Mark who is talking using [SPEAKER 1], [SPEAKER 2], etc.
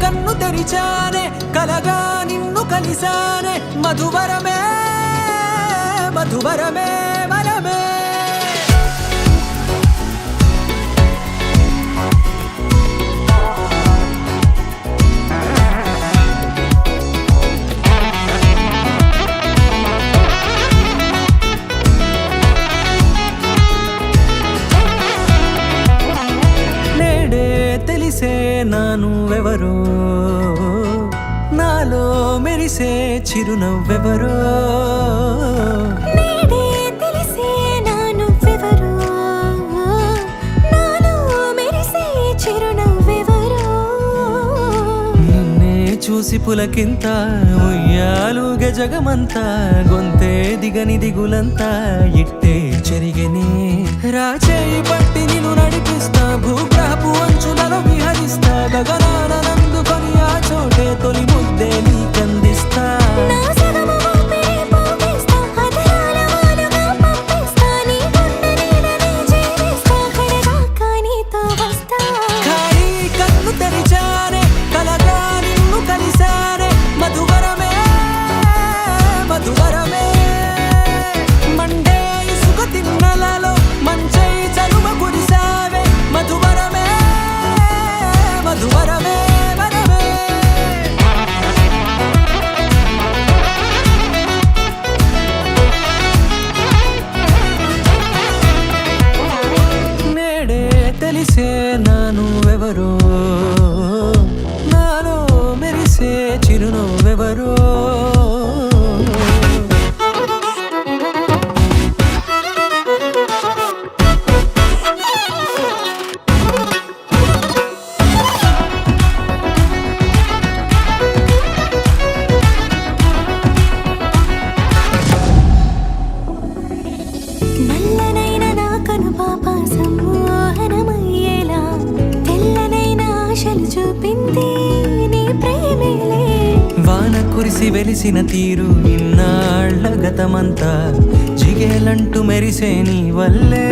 [SPEAKER 1] కన్ను తెరిచానే కలగా నిన్ను కలిసానే మధువరమే మధువరమే వరమే నానువెవరో నాలో మెరిసే చిరునవ్వెవరో
[SPEAKER 2] నేడే తెలిసే నానువెవరో నాలో మెరిసే చిరునవ్వెవరో
[SPEAKER 1] నిన్నే చూసి పులకింత ఉయ్యాలుగే జగమంతా గొంతే దిగని దిగులంతా ఇట్టే చెరిగనే రాచేయి పట్టి నిన్ను నడిపిస్తా భూగ్రహపు అంచులలో విహరిస్తా గగనాన నందుకొని ఆ చోటే తొలి ముద్దే నీకందిస్తా
[SPEAKER 2] నా సగము ఊపిరి పోగేస్తా అధరాల వాలుగా పంపిస్తా నీ గుండె నీడనే చేరిస్తా కడదాకా నీతో వస్తా
[SPEAKER 1] ఖాళీ కన్ను తెరిచానే కలగా నిన్ను కలిసానే మధువరమే మధువరమే మండే ఇసుక తిన్నలలో మంచై చలువ కురిసావే మధువరమే మధువరమే వరమే నేడే తెలిసే నానువెవరో నాలో మెరిసే చిరునవ్వెవరో
[SPEAKER 2] నల్లనైన నా కనుపాప సమ్మోహనమయ్యేలా తెల్లనైన ఆశలు చూపింది నీ ప్రేమేలే
[SPEAKER 1] వాన కురిసి వెలిసిన తీరు ఇన్నాళ్ల గతమంతా జిగేలంటూ మెరిసే నీ వల్లే